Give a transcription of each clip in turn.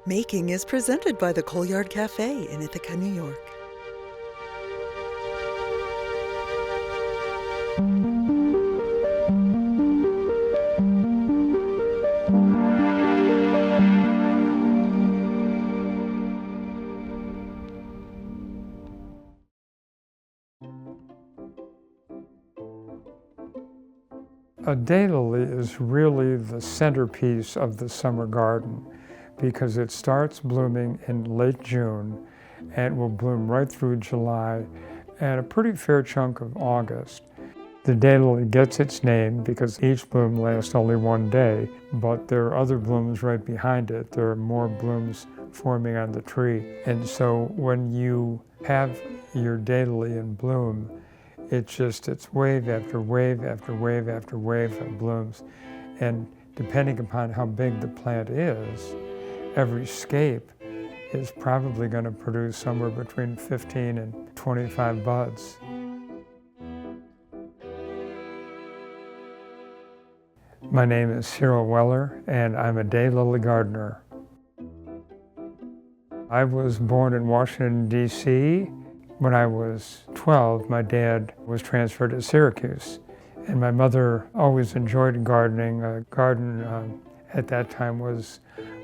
Making is presented by the Coalyard Cafe in Ithaca, New York. A daylily is really the centerpiece of the summer garden because it starts blooming in late June and will bloom right through July and a pretty fair chunk of August. The daylily gets its name because each bloom lasts only one day, but there are other blooms right behind it. There are more blooms forming on the tree. And so when you have your daylily in bloom, it's wave after wave after wave after wave of blooms. And depending upon how big the plant is, every scape is probably going to produce somewhere between 15 and 25 buds. My name is Cyril Weller, and I'm a daylily gardener. I was born in Washington, D.C. When I was 12, my dad was transferred to Syracuse, and my mother always enjoyed gardening. A garden at that time was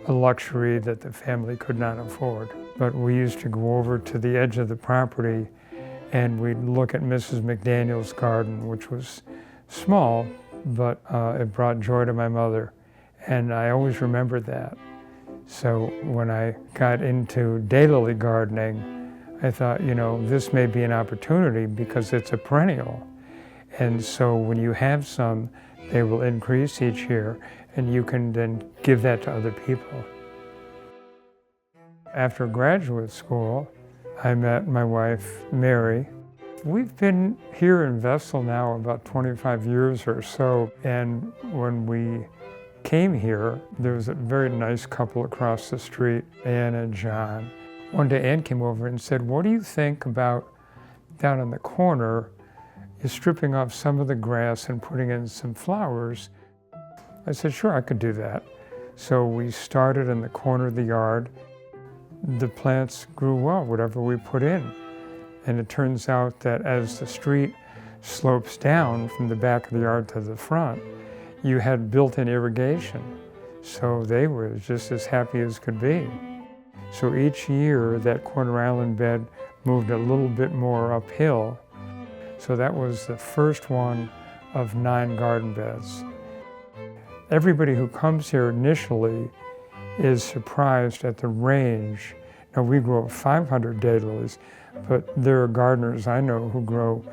a luxury that the family could not afford. But we used to go over to the edge of the property and we'd look at Mrs. McDaniel's garden, which was small, but it brought joy to my mother. And I always remembered that. So when I got into daylily gardening, I thought, this may be an opportunity because it's a perennial. And so when you have some, they will increase each year, and you can then give that to other people. After graduate school, I met my wife, Mary. We've been here in Vestal now about 25 years or so, and when we came here, there was a very nice couple across the street, Ann and John. One day Ann came over and said, "What do you think about down in the corner is stripping off some of the grass and putting in some flowers?" I said, "Sure, I could do that." So we started in the corner of the yard. The plants grew well, whatever we put in. And it turns out that as the street slopes down from the back of the yard to the front, you had built-in irrigation. So they were just as happy as could be. So each year that corner island bed moved a little bit more uphill. So that was the first one of 9 garden beds. Everybody who comes here initially is surprised at the range. Now we grow 500 daylilies, but there are gardeners I know who grow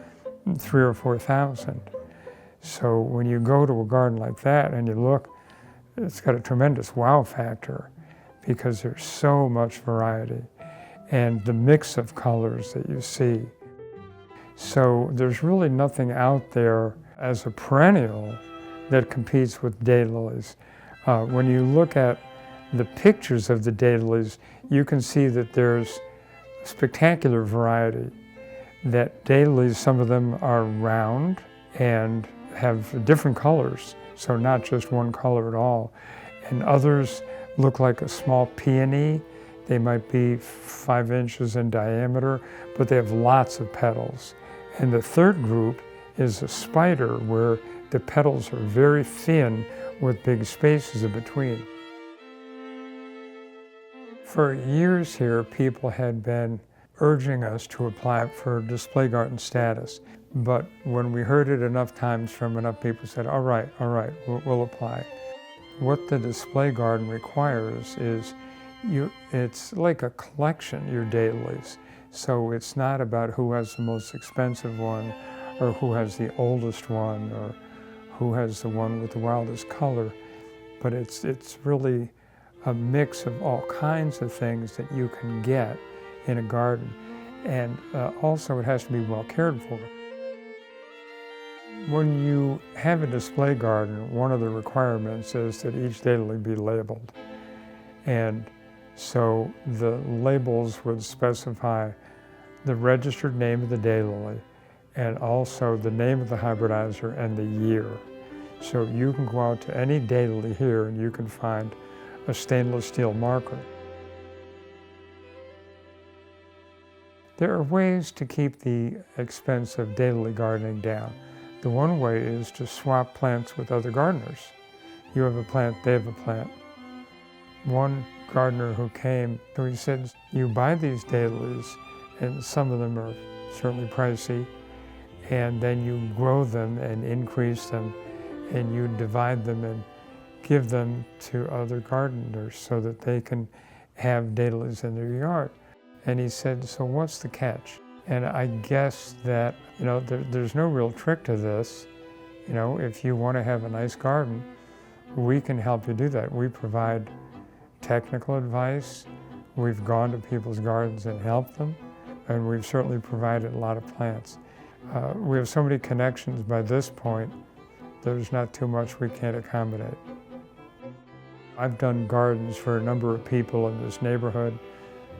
3,000 or 4,000. So when you go to a garden like that and you look, it's got a tremendous wow factor because there's so much variety and the mix of colors that you see. So there's really nothing out there as a perennial that competes with daylilies. When you look at the pictures of the daylilies, you can see that there's spectacular variety. That daylilies, some of them are round and have different colors, so not just one color at all. And others look like a small peony. They might be 5 inches in diameter, but they have lots of petals. And the third group is a spider, where the petals are very thin with big spaces in between. For years here, people had been urging us to apply for display garden status. But when we heard it enough times from enough people, said, all right, we'll apply. What the display garden requires is, it's like a collection, your daylilies. So it's not about who has the most expensive one, or who has the oldest one, or who has the one with the wildest color. But it's really a mix of all kinds of things that you can get in a garden. And also it has to be well cared for. When you have a display garden, one of the requirements is that each daylily be labeled. And so the labels would specify the registered name of the daylily and also the name of the hybridizer and the year. So you can go out to any daylily here and you can find a stainless steel marker. There are ways to keep the expense of daylily gardening down. The one way is to swap plants with other gardeners. You have a plant, they have a plant. One gardener who came, he said, you buy these daylilies, and some of them are certainly pricey, and then you grow them and increase them, and you divide them and give them to other gardeners so that they can have daylilies in their yard. And he said, so what's the catch? And I guess that, there's no real trick to this. If you want to have a nice garden, we can help you do that. We provide technical advice. We've gone to people's gardens and helped them, and we've certainly provided a lot of plants. We have so many connections by this point, there's not too much we can't accommodate. I've done gardens for a number of people in this neighborhood.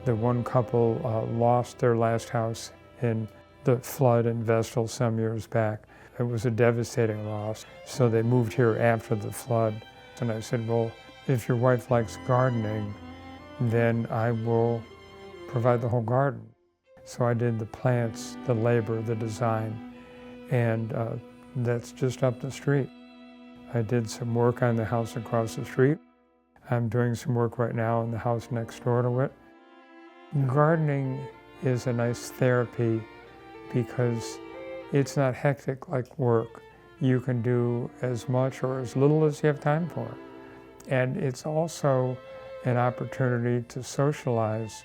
The one couple lost their last house in the flood in Vestal some years back. It was a devastating loss, so they moved here after the flood. And I said, well, if your wife likes gardening, then I will provide the whole garden. So I did the plants, the labor, the design, and that's just up the street. I did some work on the house across the street. I'm doing some work right now in the house next door to it. Gardening is a nice therapy because it's not hectic like work. You can do as much or as little as you have time for. And it's also an opportunity to socialize.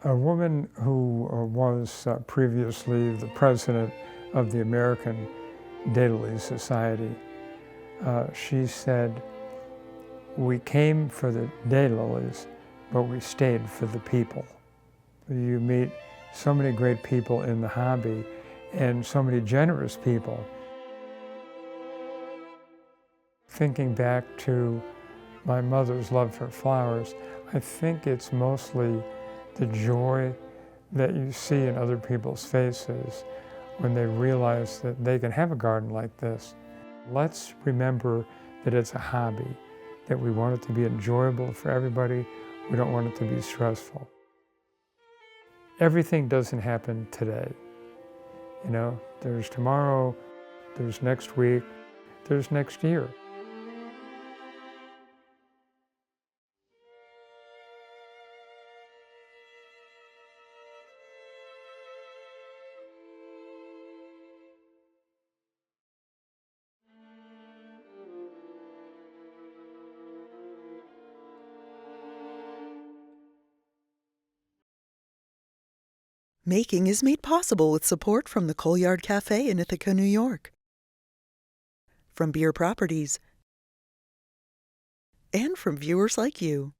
A woman who was previously the president of the American Daylily Society, she said, we came for the daylilies, but we stayed for the people. You meet so many great people in the hobby and so many generous people. Thinking back to my mother's love for flowers, I think it's mostly the joy that you see in other people's faces when they realize that they can have a garden like this. Let's remember that it's a hobby, that we want it to be enjoyable for everybody. We don't want it to be stressful. Everything doesn't happen today. There's tomorrow, there's next week, there's next year. Making is made possible with support from the Coalyard Cafe in Ithaca, New York, from Beer Properties, and from viewers like you.